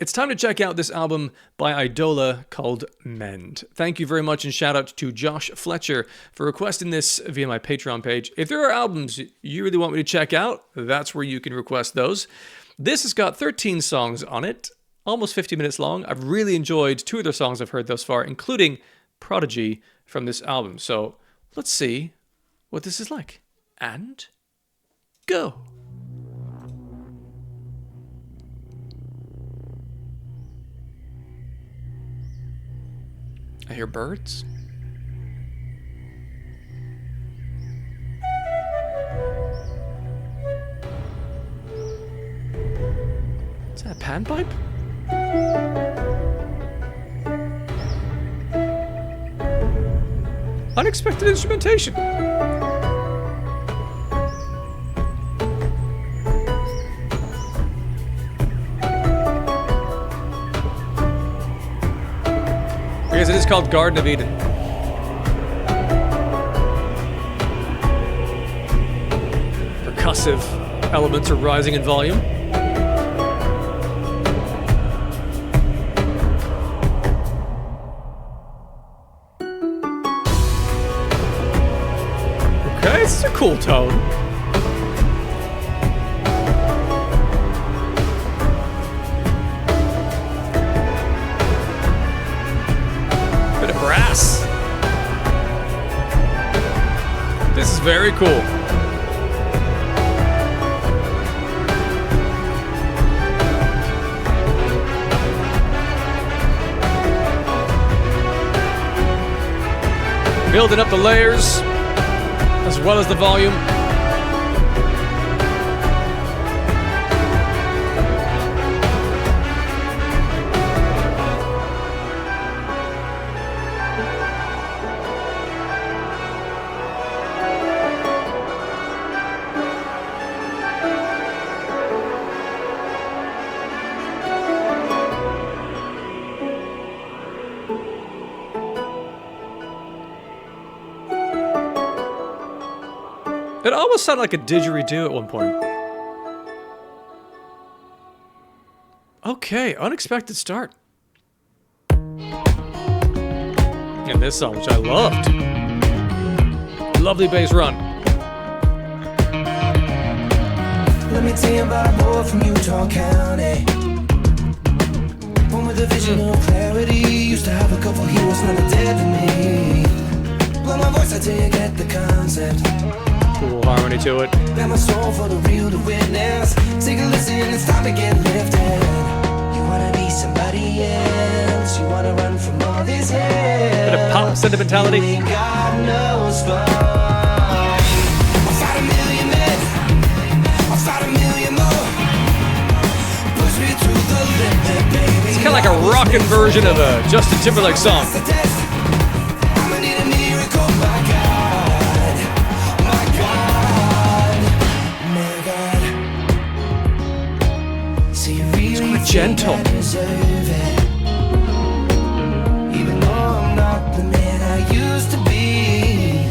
it's time to check out this album by Eidola called Mend. Thank you very much, and shout out to Josh Fletcher for requesting this via my Patreon page. If there are albums you really want me to check out, that's where you can request those. This has got 13 songs on it, almost 50 minutes long. I've really enjoyed 2 of their songs I've heard thus far, including Prodigy from this album. So let's see what this is like. And go. I hear birds. Is that a panpipe? Unexpected instrumentation. Because it is called Garden of Eden. Percussive elements are rising in volume. Okay, this is a cool tone. Brass. This is very cool. Building up the layers as well as the volume. It almost sounded like a didgeridoo at one point. Okay, unexpected start. And this song, which I loved. Lovely bass run. Let me tell you about a boy from Utah County. One with a vision of clarity. Used to have a couple heroes, now they're dead to me. Blow my voice, I tell you, get the concept. Cool harmony to it. Got my soul for the real to witness. Take a listen, it's time to get lifted. You wanna be somebody else. You wanna run from all this hell. Bit of pop sentimentality. You ain't got no spine. I'll fight a million men. I'll fight a million more. Push me to the limit, baby. It's kind of like a rockin' version of a Justin Timberlake song. I'ma need a miracle, my God. Gentle. Even though I'm not the man I used to be,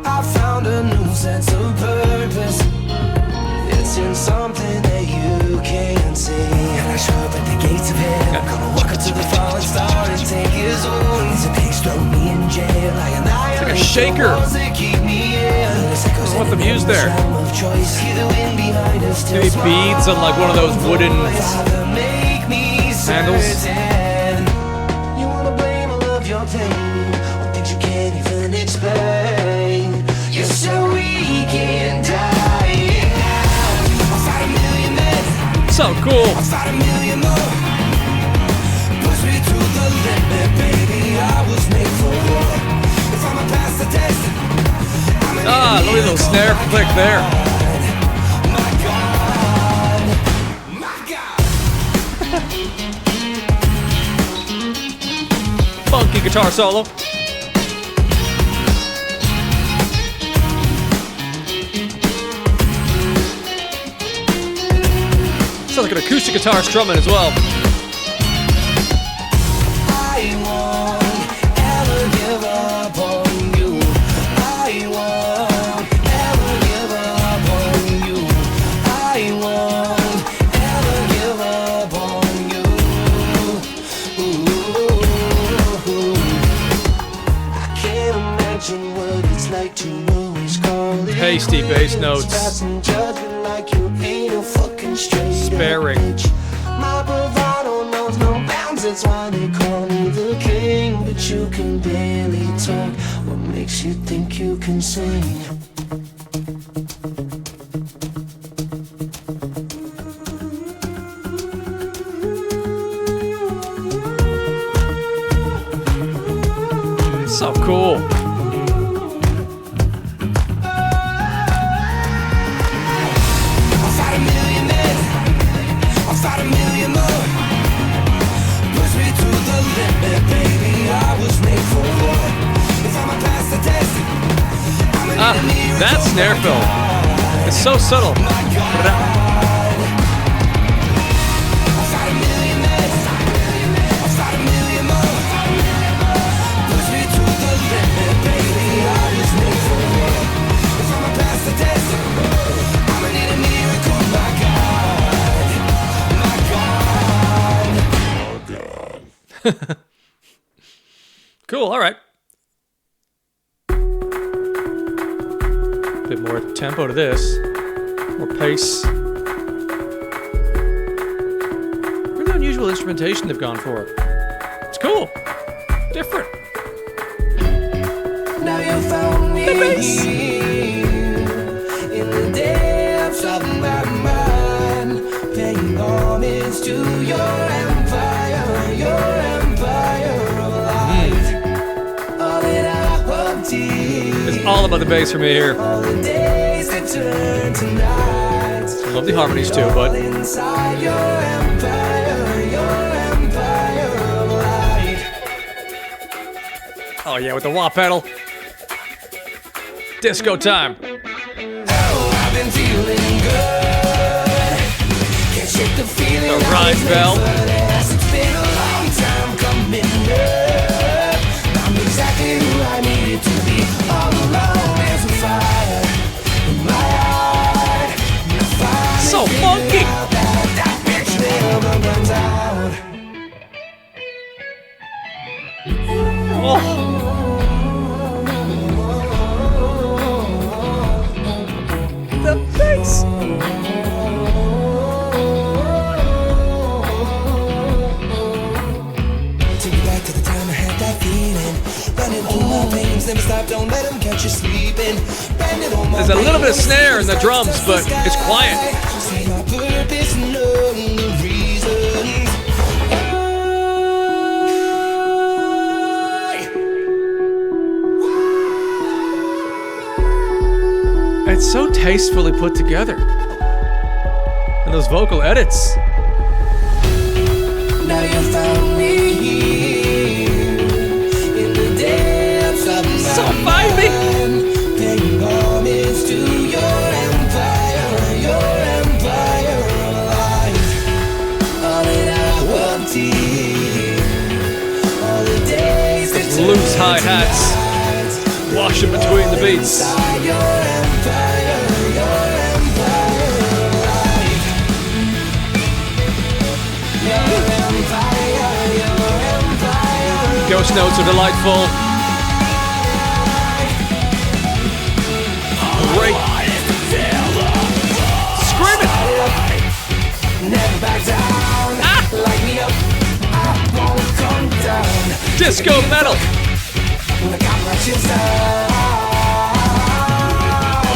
I found a new sense of purpose. It's in something that you can't see. And I show up at the gates of hell. Gonna walk up to the fallen star and take his wounds. And they throw me in jail. It's like a shaker. What the muse there? Maybe beads on like one of those wooden handles. You wanna blame all of your pain on things you can't even explain. You're so weak and dying now. I'll fight a million men. So cool. I'll fight a million more. Push me to the limit, baby. I was made for war. If I'm a past the test, ah, look at the little snare click there. my God, my God. Funky guitar solo. Sounds like an acoustic guitar strumming as well. I won't ever give up on you. I won't ever give up on you. I won't ever give up on you. Tasty bass notes. Sparing. My bravado knows no bounds, that's why they call me the king. But you can barely talk, what makes you think you can sing? So cool. That snare fill. It's so subtle. Put it out. Cool, all right. Bit more tempo to this, more pace. Really unusual instrumentation they've gone for. It's cool, different. Now you found me The bass. in the depths of my mind, paying homage to your empire of life. All that I want It's all about the bass for me here. all the days that turn to nights. I love the harmonies too, but Inside your empire of light. oh yeah, with the wah pedal. Disco time. Oh, I've been feeling good. Can't shake the feeling. The ride bell. It's been a long time coming up. I'm exactly who I needed to be. All alone there's a fire in my heart. And I finally So figured funky. out that bitch never burns out. Oh. The bass. Take me back to the time I had that feeling. Running through my veins, never stop, don't let them catch you sleeping. There's a little bit of snare in the drums, but it's quiet. See my purpose, know the reasons. It's so tastefully put together. And those vocal edits. Now you found me in the depths of my So vibey. mind, paying homage to your empire of life. All that I wanted, all the days that Loose hi-hats. Washing between the beats. inside your empire of life. Your empire. Ghost notes are delightful. Great. Screaming. Never back down. Light me up. I won't come down. Disco metal. When I got my chips down.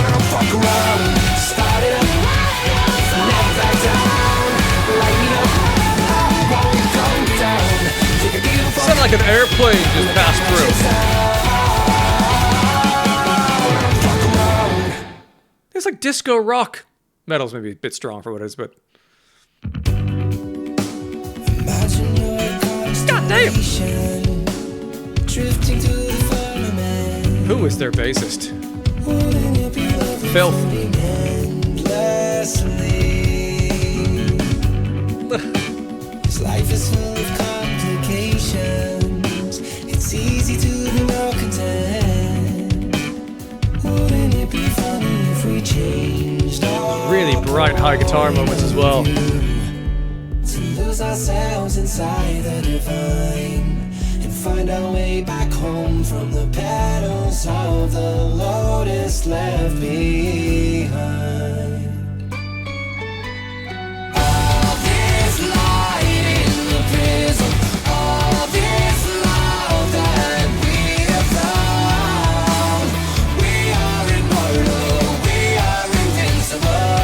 Don't fuck around. Start it up. Never back down. Light me up. I won't come down. Take a beautiful Sounded like an airplane just passed through. It's like disco rock. Metal's maybe a bit strong for what it is, but Imagine your goddamn. constellation drifting through the firmament. Who is their bassist? Wouldn't it be lovely Filth. floating endlessly? This life is full of complications. It's easy to be malcontent. Wouldn't it be funny if we changed our Really bright high guitar moments as well. to lose ourselves inside the divine and find our way back home from the petals of the lotus left behind. All this light in the prism, all this love that we have found. We are immortal, we are invincible.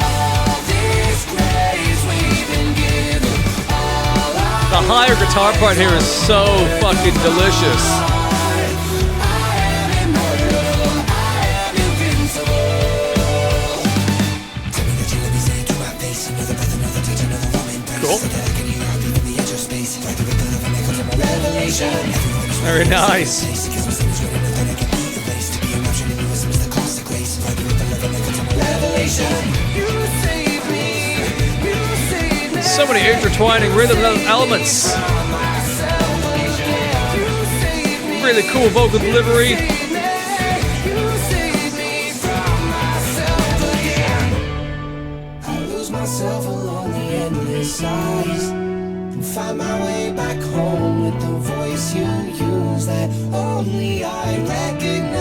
All this grace we've been given, The higher guitar part here is so fucking delicious. Cool. Very nice. So many intertwining rhythm elements. Really cool vocal delivery. I lose myself along the endless eyes and find my way back home with the voice you use that only I recognize.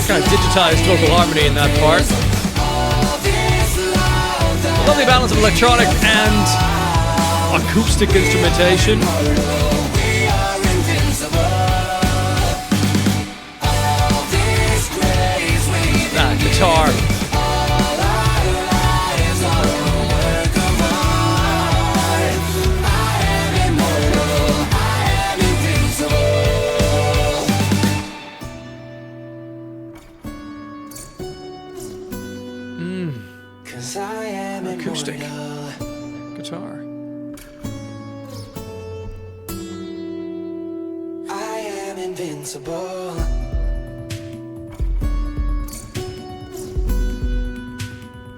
Kind of digitized vocal harmony in that part. A lovely balance of electronic and acoustic instrumentation. That guitar. Acoustic guitar. I am invincible.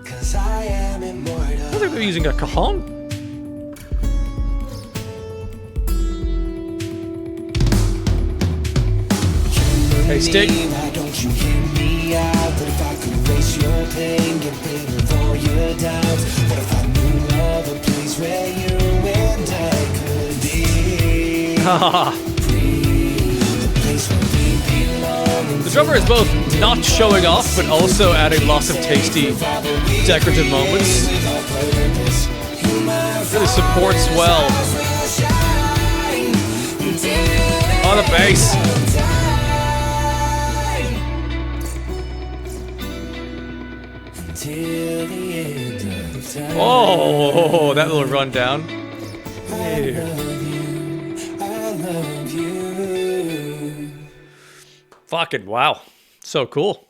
Cause I am immortal. I think they're using a cajon. Tasty. Don't you hear me out? But if I could erase your pain, get rid of all your doubts. What if I knew of a place where you and I could be? The drummer is both not showing off, but also adding lots of tasty, decorative moments. Really supports well. Oh, the bass. Oh, that little rundown. Yeah. Fucking wow. So cool.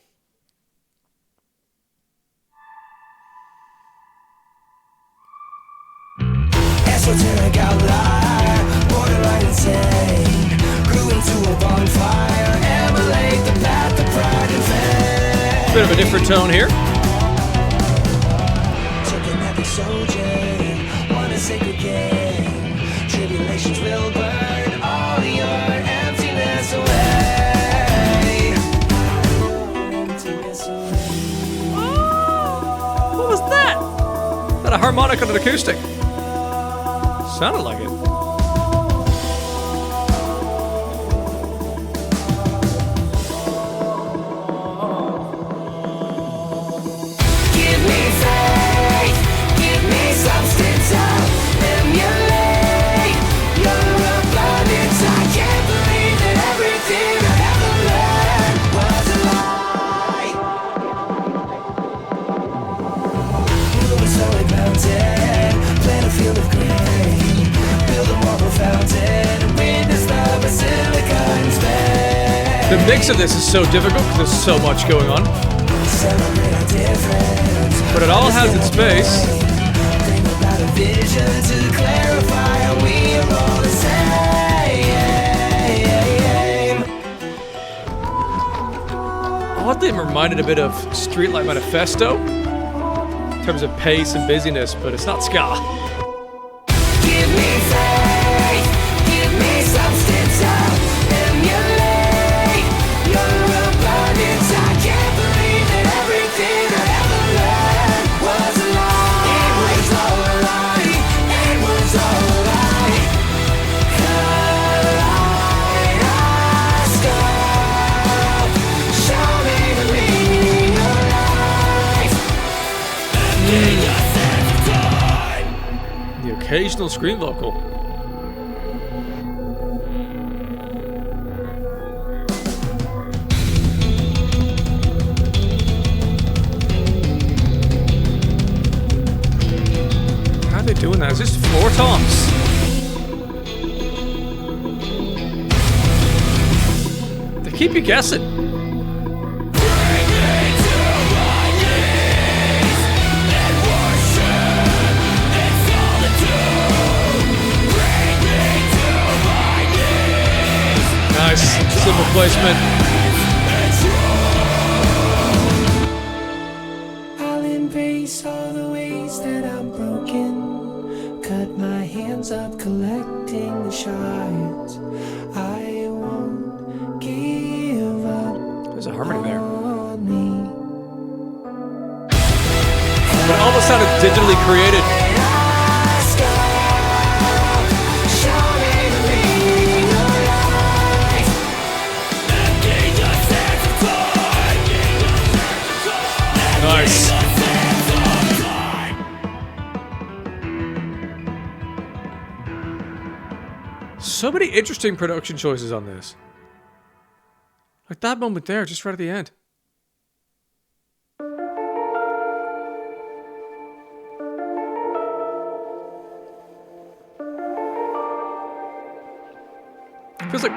Esoteric outlier, borderline insane. Grew into a bonfire, emulate the path of pride and fame. Bit of a different tone here. Taking epic soldier, wanna sacred game. Tribulations will burn all your emptiness away. Emptiness away. What was that? Is that a harmonic on an acoustic? Sounded like it. Give me faith, give me substance, I'll emulate your abundance. I can't believe that everything I ever learned was a lie. Moving slowly mountain, plant a field of grain, build a marble fountain, and witness the basilica in Spain. The mix of this is so difficult because there's so much going on. Celebrate our difference, But it all has its space. dream about a vision to clarify how we are all the same. Oddly, I'm reminded a bit of Streetlight Manifesto in terms of pace and busyness, but it's not ska. Give me faith, give me substance, I'll emulate your abundance. I can't believe that everything I ever learned was a lie. It was The occasional scream vocal. How are they doing that? Is this floor tops? They keep you guessing. Nice, simple placement. I'll embrace all the ways that I'm broken. Cut my hands up collecting the shards. I won't give up. There's a harmony there. On me. It almost sounded digitally created. Nice. So many interesting production choices on this. Like that moment there, just right at the end. Feels like...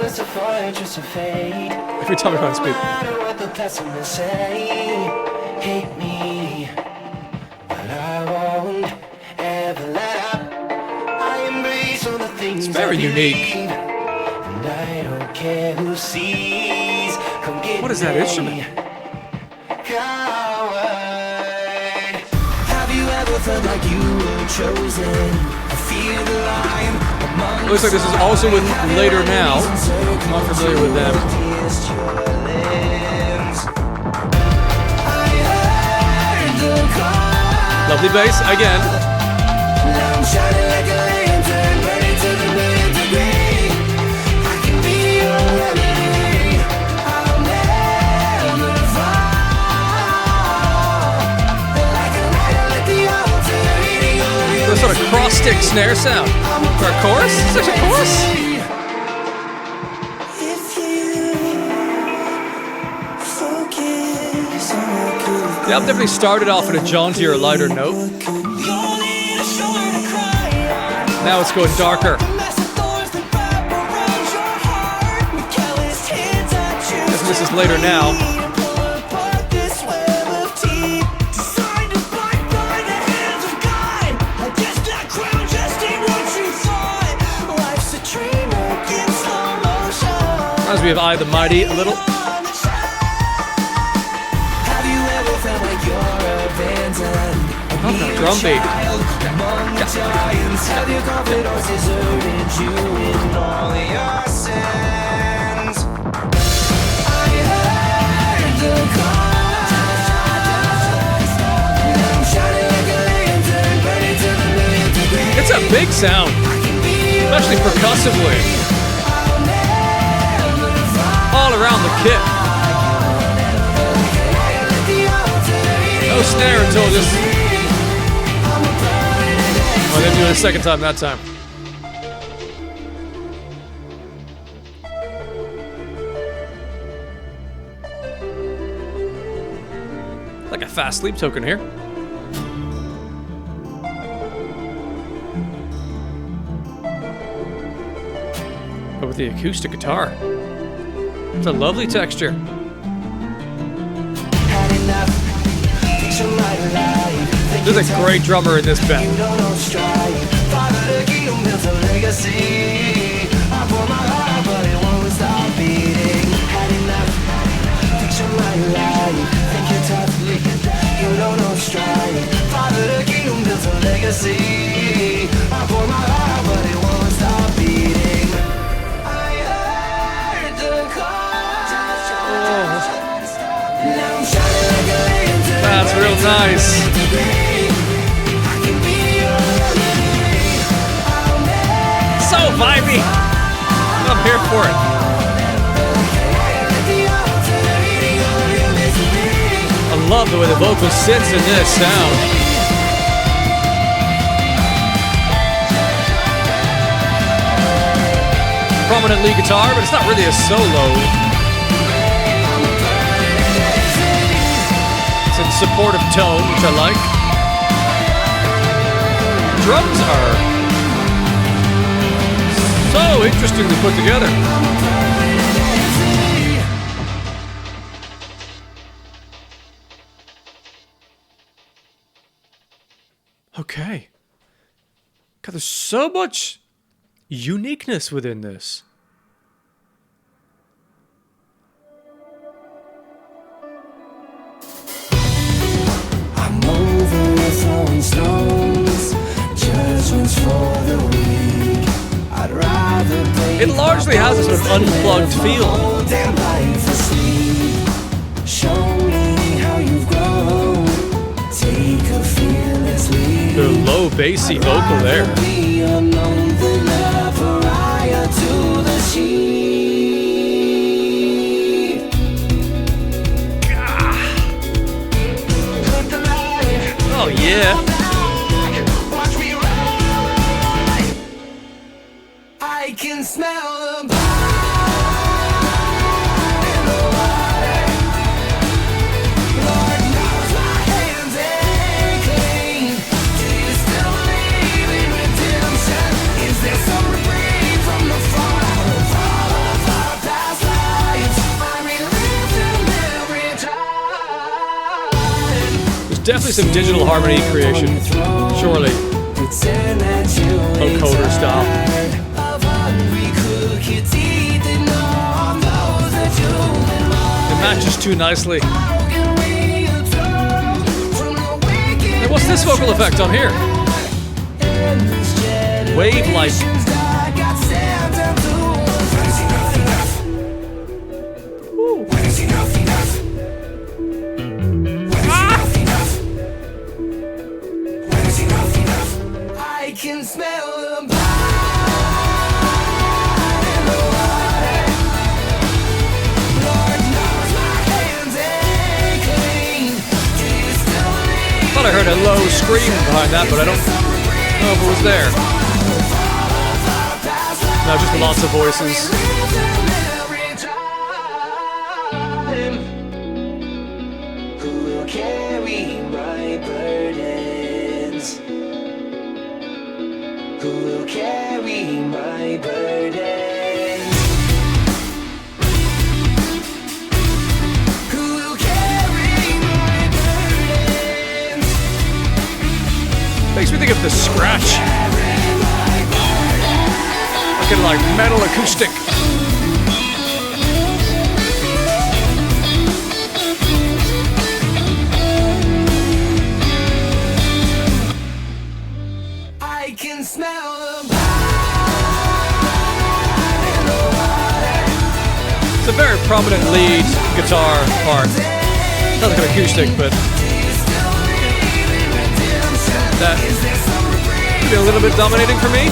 It's a fire, just a fade. Every time I try to speak. No matter what the pessimists say, hate me, but I won't ever let up. I embrace all the things It's very I unique. believe, and I don't care who sees. Come get What is that me, instrument? coward. Have you ever felt like you were chosen? I feel the line. Looks like this is also with Later Now. I'm not familiar with them. Lovely bass again. The sort of cross stick snare sound. For a chorus? Such a chorus? The album definitely started off at a jauntier, lighter note. Now it's going darker. This is Later Now. Reminds me of I the Mighty a little. Oh, no, drum beat. It's a big sound, especially percussively. All around the kit. No snare until just... Well, they're doing it a second time that time. Like a fast sleep token here. But with the acoustic guitar. It's a lovely texture. There's a great drummer in this band. That's real nice. So vibey. I'm here for it. way the vocal sits in this sound. Prominent lead guitar, but it's not really a solo. It's a supportive tone, which I like. Drums are so interestingly put together. Okay. God, there's so much uniqueness within this. I'm overthrowing stones, judgments for the weak. I'd rather It largely has a sort of unplugged feel. damn life asleep. Show me how you've grown. Take a fearless lead. The low bassy vocal there. Be unknown than a pariah to the sheep. Put the light Oh yeah. back, watch me ride. I can smell the pine in the water. Lord knows my hands ain't clean. Do you still believe in redemption? Is there some reprieve from the fallout of all of our past lives? I relive them every time. There's definitely some digital harmony creation. Surely. Pretend that you Vocoder style. of hungry cook your teeth and all those that you've been It matches too nicely. How can we atone from the wicked And what's this vocal effect on here? in this Wave light. generation's that got sent into when is enough enough? When is enough enough? When is enough enough? When is enough enough? I can smell the pine in the water. Lord knows my hands ain't clean. Do you still believe? Thought I heard a low scream behind that, but I don't know if it was there. No, just lots of voices. Who will carry my burdens? Who will carry my burdens? Who will carry my burdens? Makes me think of the scratch. Fucking like metal acoustic. I can smell the pine in the water. It's a very prominent lead guitar part. Sounds like an acoustic, but that could be a little bit dominating for me.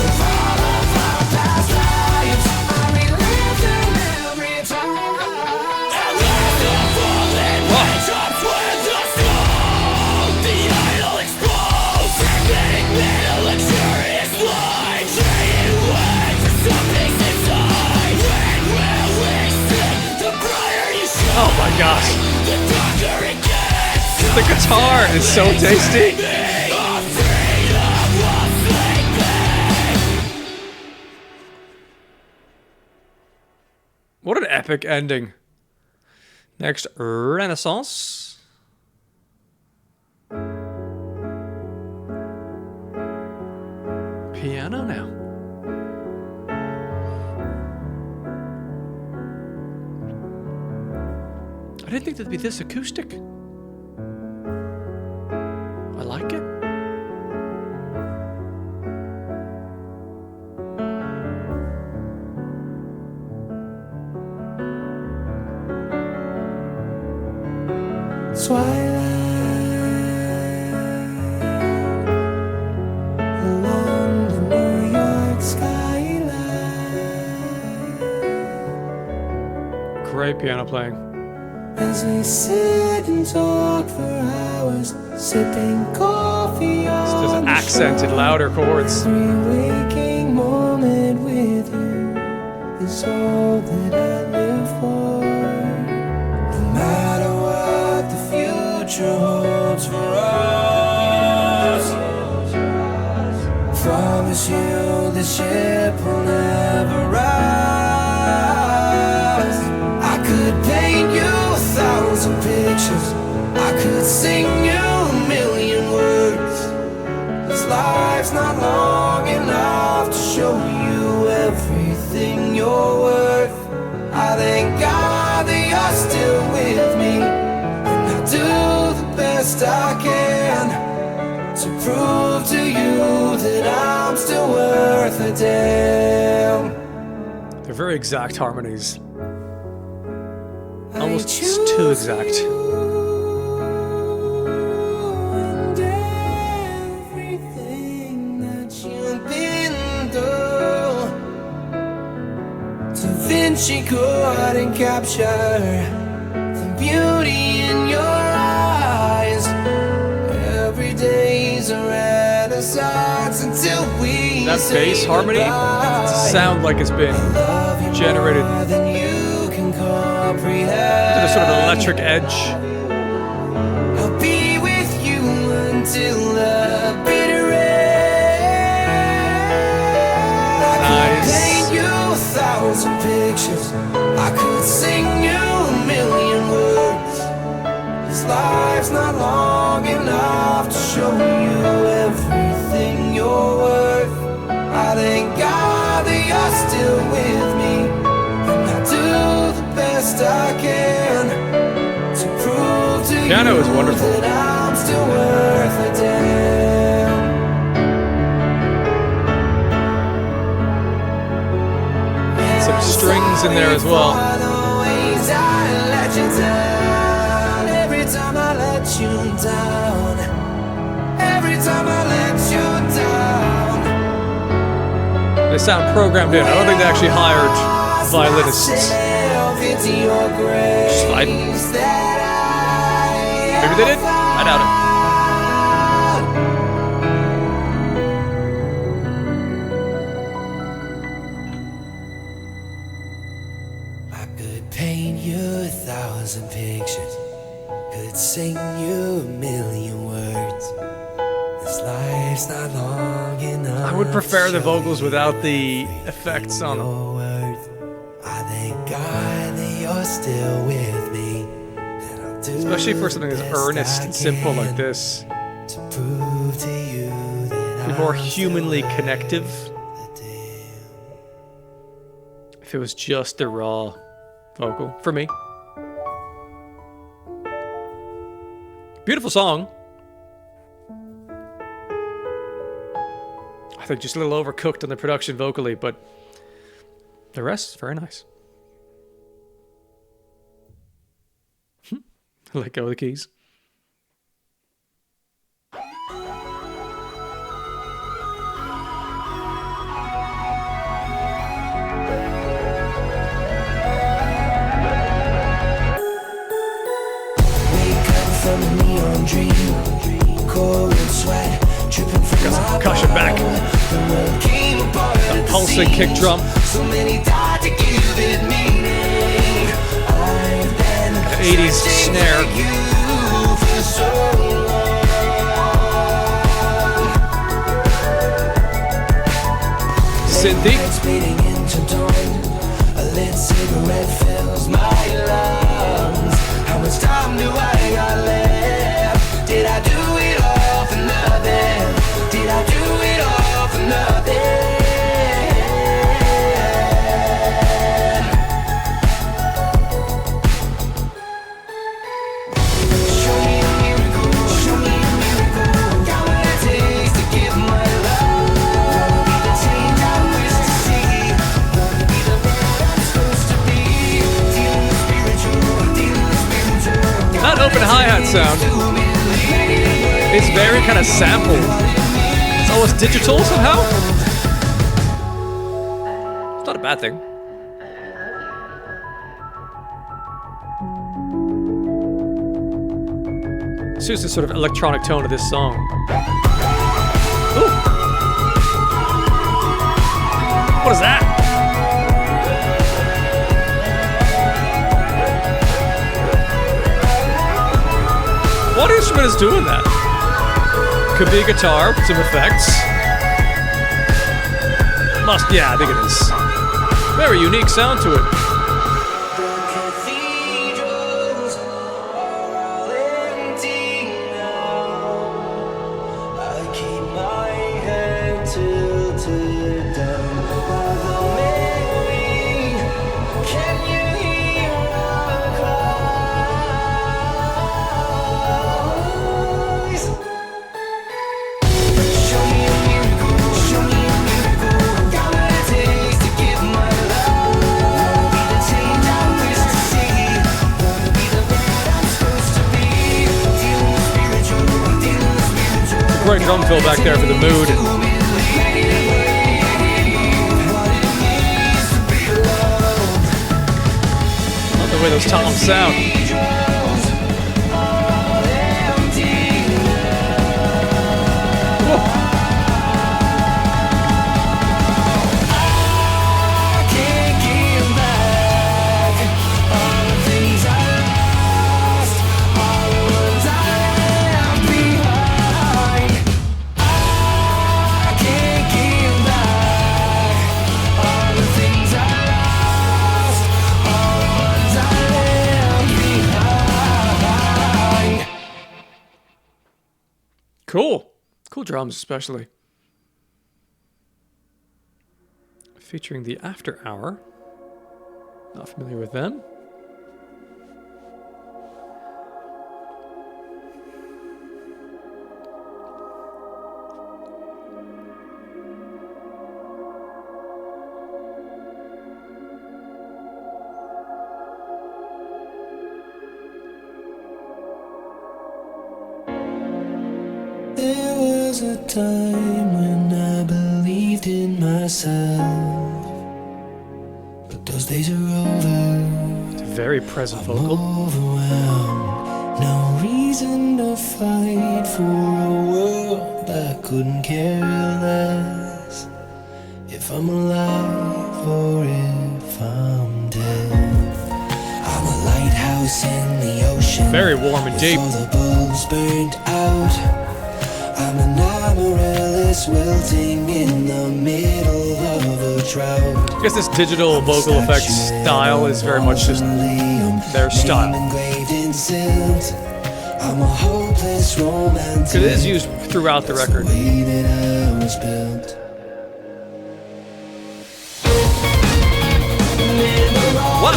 Oh my gosh. The guitar is so tasty. What an epic ending. Next, Renaissance. Piano now. I didn't think that'd be this acoustic. I like it. Twilight along the New York skyline. Great piano playing. as we sit and talk for hours, sipping coffee on Just accented, louder chords. every waking moment with you is all that I live for. No matter what the future holds for us, promise you the ship will never rise. I could paint you 1,000 pictures, I could sing you a million words. This life's not long enough to show you everything you're worth. I thank God that you're still with me, and I do the best I can to prove to you that I'm still worth a damn. They're very exact harmonies. Almost too exact. And everything that you've been through, Da Vinci couldn't capture the beauty in your eyes. Every day's a renaissance until we That say bass harmony goodbye. sound like it's been Love you generated more than you can comprehend. to the sort of electric edge. I'll be with you until the bitter end. I could Nice. paint you 1,000 pictures, I could sing you a million words. This life's not long enough to show you everything you're worth. I thank God that you're still with me, and I do the best I can to prove to Piano you is wonderful. that I'm still worth a damn. Some strings in there as well. For the ways I let you down, every time I let you down, every time I let you down. They sound programmed in. I don't think they actually hired violinists. Slide. Maybe they did? I doubt it. I could paint you 1,000 pictures, could sing you a million words. This life's not long enough. I would prefer the to vocals show without you the effects on them. your worth. I thank God that you're still with me, and I'll do Especially for something as the best earnest I and simple like can this. to prove to you that Be more I'm humanly still connective. worth the damn. If it was just a raw vocal. For me. Beautiful song. I think just a little overcooked on the production vocally, but the rest is very nice. Let go of the keys. Wake up from a neon dream, cold sweat dripping from Got some my percussion back. brow. The world came apart at the Pulsing kick seams. drum. So many died to give it meaning. I've been 80s searching snare. for you for so long. Synthy. It's bleeding into dawn. A lit cigarette fills my lungs. How much time do I got left? Did I do it all for nothing? Did I do it all for nothing? Show me a miracle, show me a miracle. Got what it takes to give my love. Wanna be the change I wish to see. Wanna be the man I'm supposed to be. Dealing with spiritual, dealing with spiritual. That open hi-hat sound is very kind of sampled. It's almost digital somehow. It's not a bad thing. Suits the sort of electronic tone of this song. Ooh. What is that? What instrument is doing that? Could be a guitar with some effects. Yeah, I think it is. Very unique sound to it. Great drum fill back there for the mood. Love the way those toms sound. Whoa. Cool. Cool drums, especially. Featuring the After Hour. Not familiar with them. There was a time when I believed in myself, but those days are over. It's a very present I'm vocal. overwhelmed. No reason to fight for a world that couldn't care less if I'm alive or if I'm dead. I'm a lighthouse in the ocean. Very warm and deep. All the bulbs burned out. I'm an amaryllis wilting in the middle of a drought. I guess this digital vocal effects style is very much just their style. I'm a hopeless romantic. Because it is used throughout the record. What?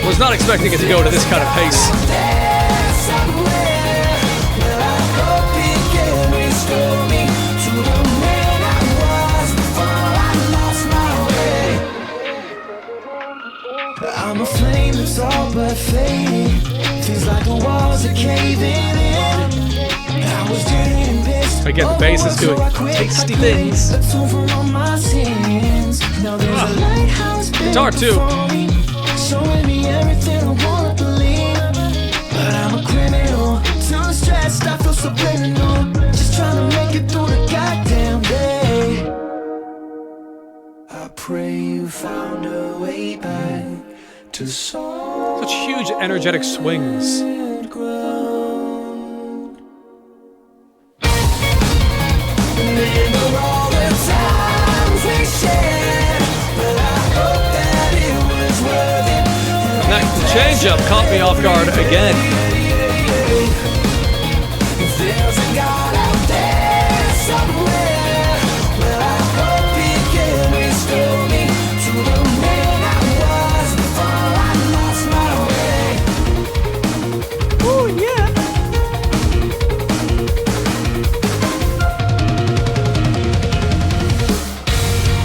Was not expecting it to go to this kind of pace. I'm a flame that's all but fading. Feels like the walls are caving in. I was dirty and pissed. Again, the bass is doing tasty things. Guitar too. Showing me everything I wanna believe, but I'm a criminal, too stressed, I feel subliminal, just trying to make it through the goddamn day. I pray you found a way back to Such huge energetic swings. ground. Remember all the times we shared, but I hope that it was worth it. That change-up caught me off guard again. There's a God out there somewhere, but I hope He can restore me to the man I was before I lost my way. Oh yeah.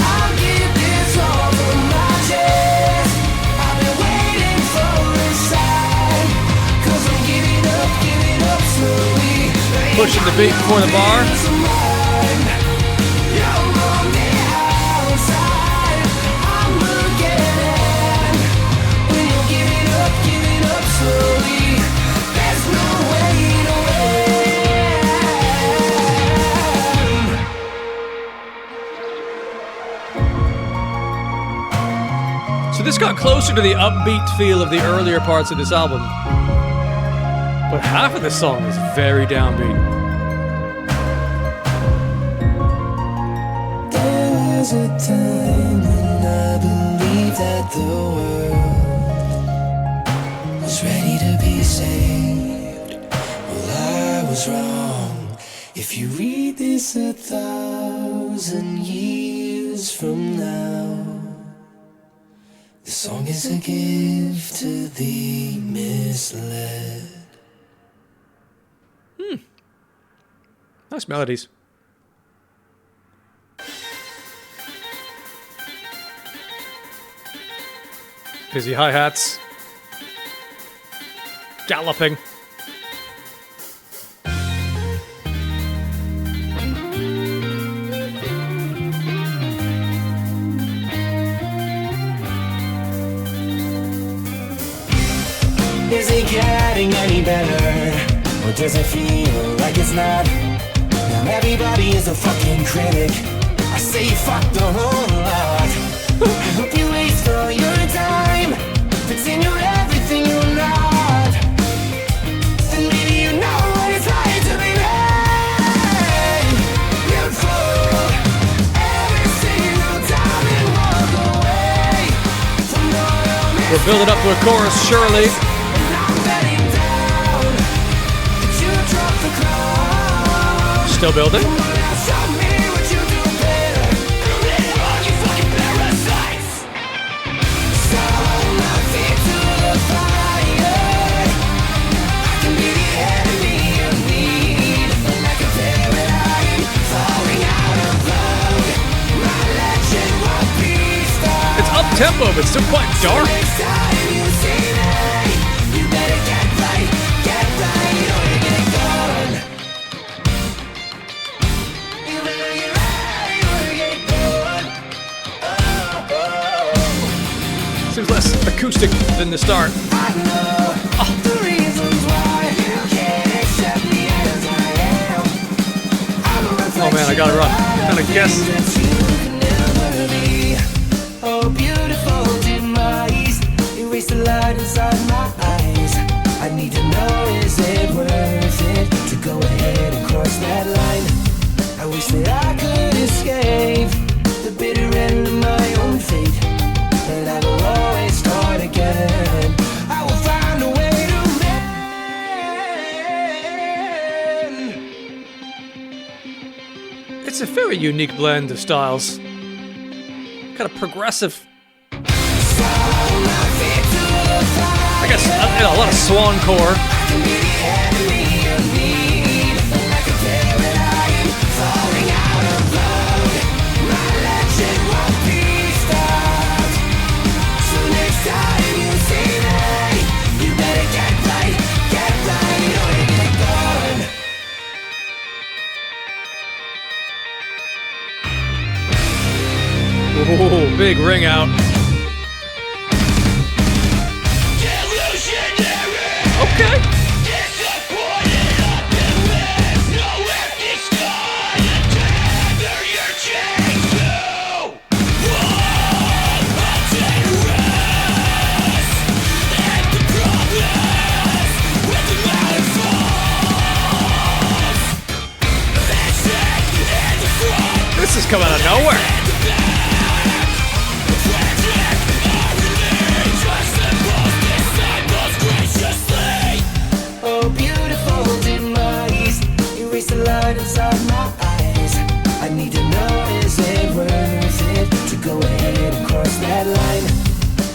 I'll give this all from my chest. I've been waiting for a sign, 'cause I'm giving up slowly. Pushing the beat before the bar. You're on the got closer to the upbeat feel of the earlier parts of this album. But half of the song is very downbeat. There was a time when I believed that the world was ready to be saved. Well, I was wrong. If you read this 1,000 years from now, the song is a gift to the misled. Nice melodies. Busy hi-hats. Galloping. Is it getting any better? Or does it feel like it's not? Now everybody is a fucking critic. I say fuck the whole lot. I hope you waste all your time pretend you're everything you're not. And maybe you know what it's like to be made. Beautiful every single time and walk away from the romance. We're building up to a chorus, surely. Still building. It's up tempo, but still quite dark. Seems less acoustic than the start. Oh man, I gotta run. I'm gonna guess. Oh, beautiful demise. Erase the light inside my eyes. I need to know, is it worth it to go ahead and cross that line? I wish that I could escape the bitter end of my own fate. But I will always start again. I will find a way to mend. It's a very unique blend of styles. Kind of progressive. I guess a lot of swan core. Ooh, big ring out. Okay. This is coming out of nowhere. Oh, beautiful demise. Erase the light inside my eyes. I need to know, is it worth it to go ahead and cross that line?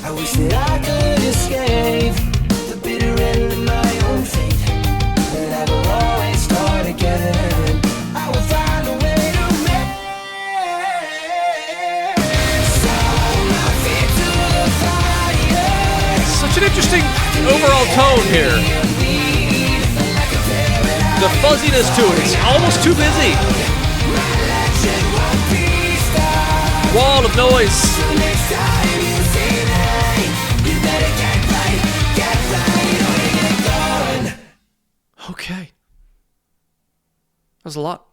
I wish that I could escape the bitter end of my own fate. But I will always start again. I will find a way to mend. So my feet to the fire. Such an interesting overall tone here. The fuzziness to it, it's almost too busy. Wall of noise. Okay. That was a lot.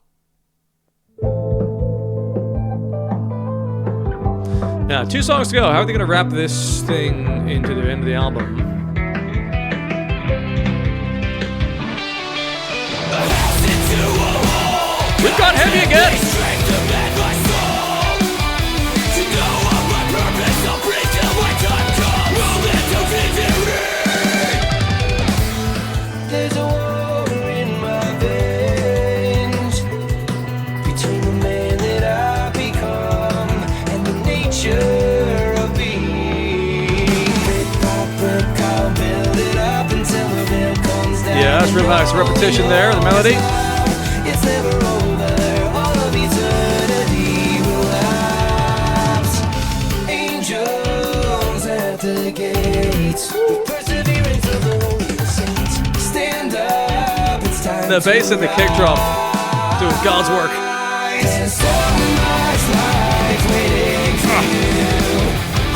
Now, 2 songs to go. How are they going to wrap this thing into the end of the album? We've got heavy again! There's a war in my veins between the man that I've become and the nature of being. Brick by brick, I'll build it up until the bill comes down. Yeah, that's real nice repetition there, the melody. It's never over, all of eternity will lapse. Angels at the gates, the perseverance of the holy saints. Stand up, it's time. The bass and the kick drum doing God's work. There's so much life waiting for you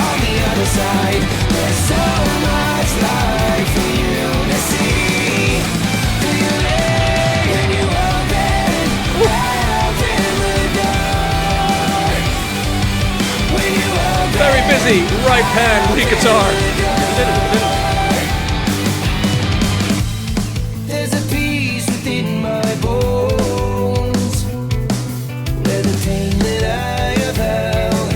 on the other side. There's so much life for you to see. Do you lay when you open the door? When you open Very busy, right hand lead guitar. there's a peace within my bones, where the pain that I have held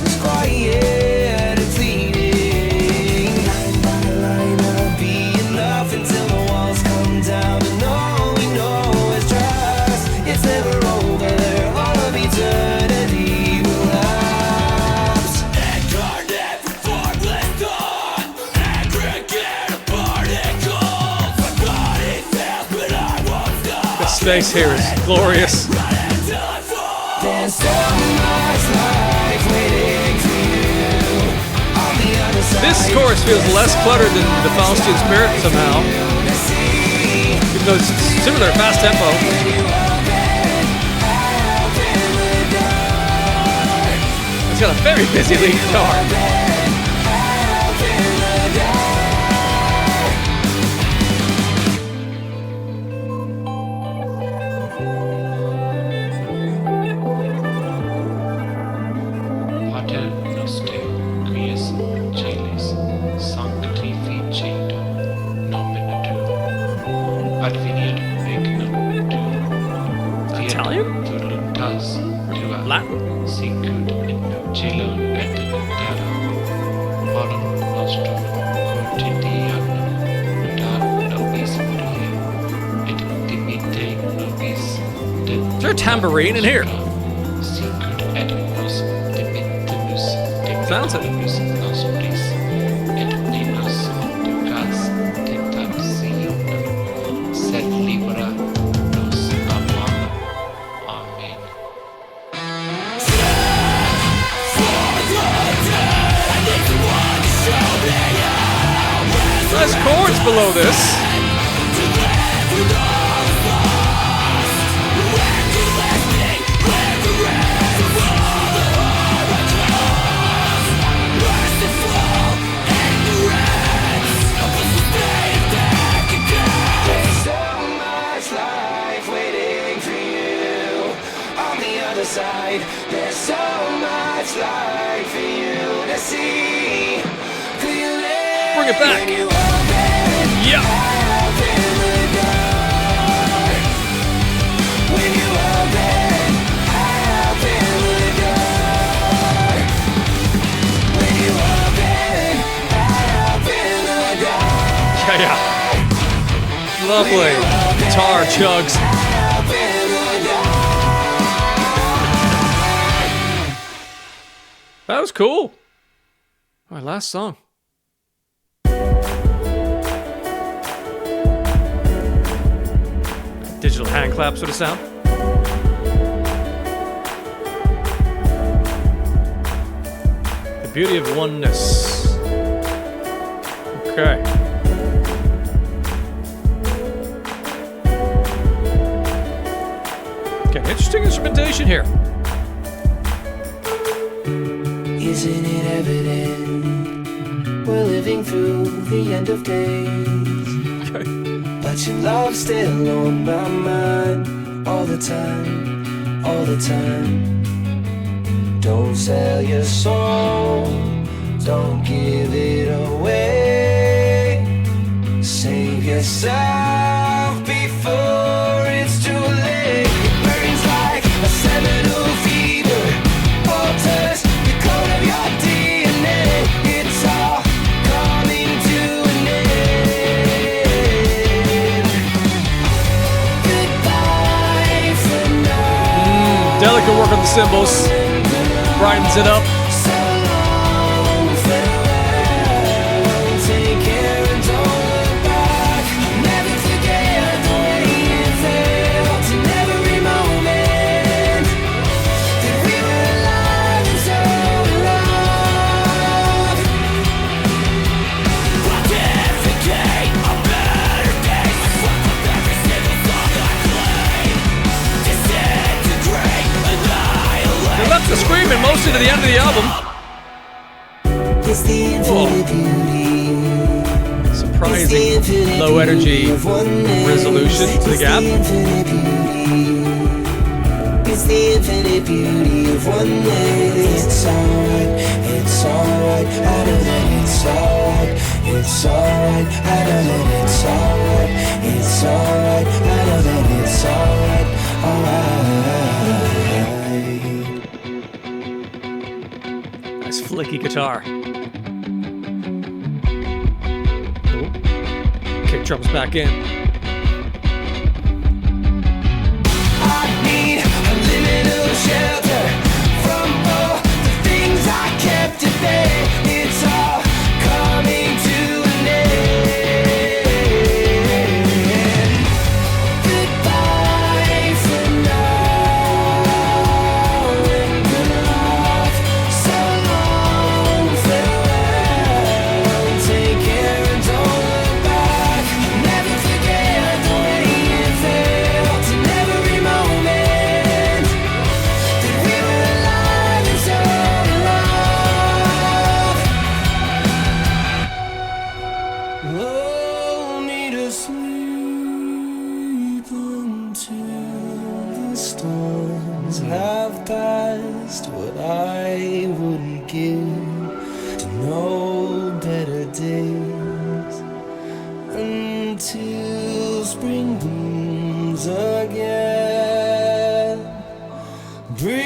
is quiet and fleeting. Line by line, I'll be enough until the walls come down, and all we know is trust. It's never over, all of eternity will lapse. Incarnate from formless thought, aggregate of particles. My body fails, but I won't stop. The space here is glorious. There's so much life waiting for you on the other side. This chorus feels less cluttered than the Faustian Spirit somehow. Even though it's similar, fast tempo. It's got a very busy lead guitar. Pater noster, quies celis, sanctificetur nomen tuum, adveniat regnum tuum, fiat Italian? voluntas tua, Latin? sicut in cielo et in terra. Panem nostrum quotidianum da nobis hodie, et dimitte nobis Is there a tambourine in here? sicut et nos dimittimus Sounds it. debitibus nostris, et ne nos ducas tentationem, sed libera nos a malum. Amen. Nice chords below this. There's so much life waiting for you on the other side. There's so much life for you to see. Clearly, Bring it back. when you open Yeah. the door. When you open the door. When you open the door. Yeah, yeah. Lovely. Guitar chugs. That was cool. My last song. Digital hand clap sort of sound. The beauty of oneness. Okay. Okay, interesting instrumentation here. Isn't it evident we're living through the end of days? Okay. But your love's still on my mind all the time, all the time. Don't sell your soul, don't give it away. Save yourself before it's too late. It burns like a seminal fever, alters the code of your DNA. It's all coming to an end. Goodbye for now. Delicate work on the cymbals. Brightens it up. So long, farewell. Take care and don't look back. Never forget the way it felt in every moment that we were alive and so in love. Pontificate a better day. Fuck up every single thought I claim. Disintegrate, annihilate. They left the screaming mostly to the end of the album. It's the infinite beauty. Surprising low energy resolution to the gap. It's the infinite beauty of oneness. It's alright, it's alright. I know that it's alright, it's alright. I know that it's alright, it's alright. I know that it's alright, alright. Nice flicky guitar. Oh. Kick drums back in. I need a little shelter from all the things I kept at bay. It's all coming to an end. Goodbye for now and good luck. So long, farewell. Take care and don't look back. Never forget the way it felt in every moment that we were alive and so in love. Lull me to sleep until the storms have passed. What I wouldn't give to know better days, until spring blooms again. Bring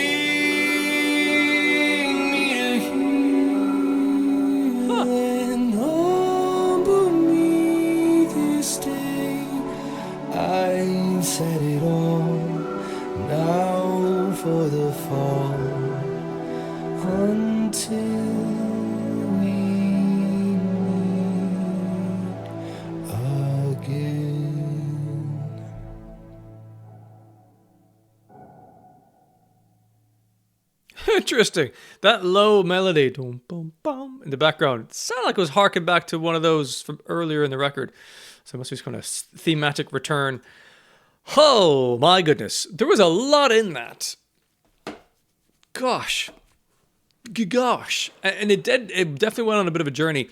me to you and humble me this day. I've said it all, now for the fall, until we meet again. Interesting. That low melody dum, bum, bum, in the background sounded like it was harking back to one of those from earlier in the record. So it must be some kind of thematic return. Oh my goodness. There was a lot in that. Gosh. And it definitely went on a bit of a journey.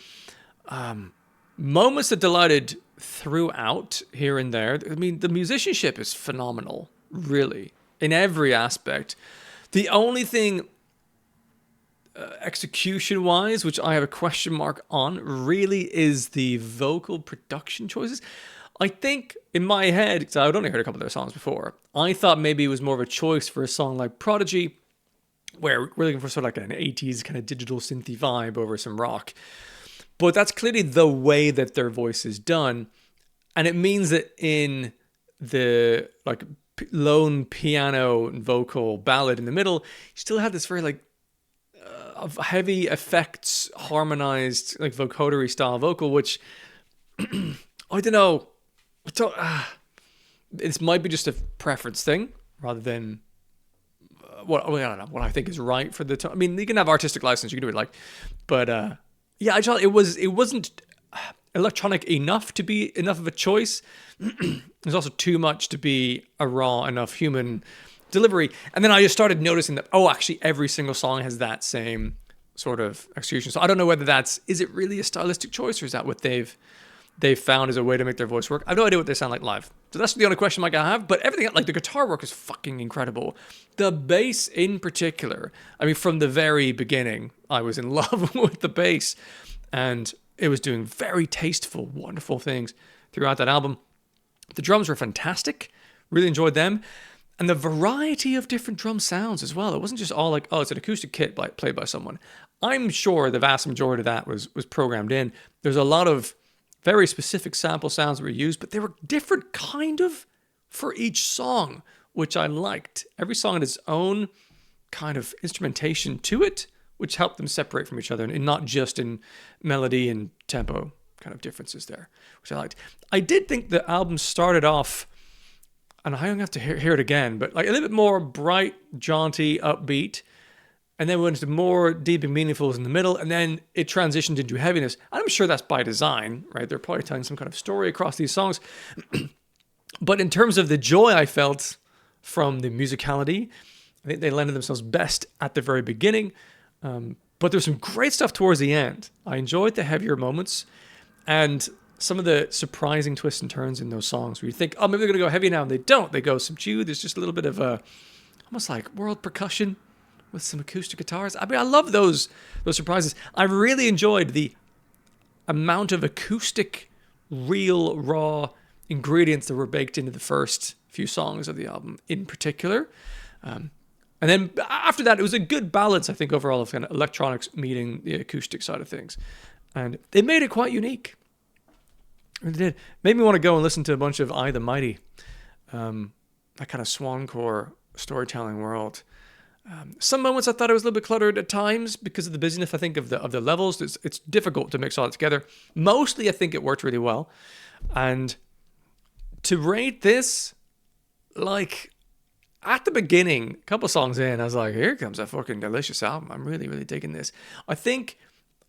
Moments that delighted throughout here and there. I mean, the musicianship is phenomenal, really, in every aspect. The only thing execution-wise, which I have a question mark on, really is the vocal production choices. I think in my head, because I'd only heard a couple of their songs before, I thought maybe it was more of a choice for a song like Prodigy, where we're looking for sort of like an 80s kind of digital synthy vibe over some rock. But that's clearly the way that their voice is done. And it means that in the like lone piano and vocal ballad in the middle, you still have this very like of heavy effects, harmonized, like vocodery style vocal, which I don't know. This might be just a preference thing rather than I don't know what I think is right for the time. I mean, you can have artistic license, you can do it like, but yeah, I thought it wasn't electronic enough to be enough of a choice. There's also too much to be a raw enough human delivery. And then I just started noticing that, actually every single song has that same sort of execution. So I don't know whether is it really a stylistic choice, or is that what they've found as a way to make their voice work? I have no idea what they sound like live. So that's the only question mark I have. But everything, like the guitar work is fucking incredible. The bass in particular. I mean, from the very beginning, I was in love with the bass. And it was doing very tasteful, wonderful things throughout that album. The drums were fantastic. Really enjoyed them. And the variety of different drum sounds as well. It wasn't just all like, oh, it's an acoustic kit played by someone. I'm sure the vast majority of that was programmed in. There's a lot of very specific sample sounds that were used, but they were different kind of for each song, which I liked. Every song had its own kind of instrumentation to it, which helped them separate from each other, and not just in melody and tempo kind of differences there, which I liked. I did think the album started off, and I don't have to hear it again, but like a little bit more bright, jaunty, upbeat, and then went into more deep and meaningfuls in the middle, and then it transitioned into heaviness. I'm sure that's by design, right? They're probably telling some kind of story across these songs. But in terms of the joy I felt from the musicality, I think they landed themselves best at the very beginning. But there's some great stuff towards the end. I enjoyed the heavier moments and some of the surprising twists and turns in those songs where you think, oh, maybe they're going to go heavy now, and they don't. They go subdued. There's just a little bit of almost like world percussion with some acoustic guitars. I mean, I love those surprises. I really enjoyed the amount of acoustic, real, raw ingredients that were baked into the first few songs of the album in particular. And then after that, it was a good balance, I think, overall of kind of electronics meeting the acoustic side of things. And it made it quite unique. It did. Made me want to go and listen to a bunch of I the Mighty, that kind of swancore storytelling world. Some moments I thought it was a little bit cluttered at times because of the busyness, I think, of the levels. It's difficult to mix all that together. Mostly, I think it worked really well. And to rate this, like, at the beginning, a couple songs in, I was like, here comes a fucking delicious album. I'm really, really digging this. I think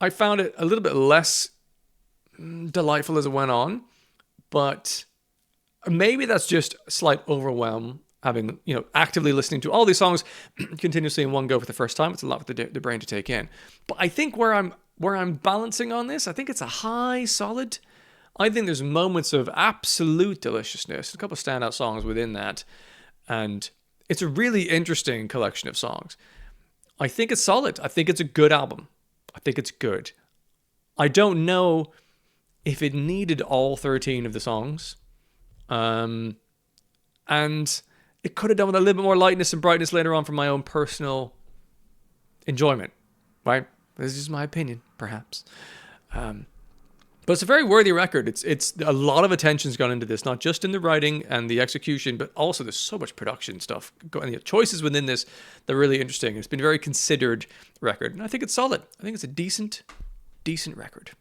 I found it a little bit less delightful as it went on, but maybe that's just slight overwhelm, having, actively listening to all these songs continuously in one go for the first time. It's a lot for the brain to take in. But I think where I'm balancing on this, I think it's a high solid. I think there's moments of absolute deliciousness, a couple of standout songs within that, and it's a really interesting collection of songs. I think it's solid. I think it's a good album. I think it's good. I don't know if it needed all 13 of the songs. And it could have done with a little bit more lightness and brightness later on for my own personal enjoyment, right? This is just my opinion, perhaps. But it's a very worthy record. It's a lot of attention's gone into this, not just in the writing and the execution, but also there's so much production stuff. And the choices within this, they're really interesting. It's been a very considered record, and I think it's solid. I think it's a decent record.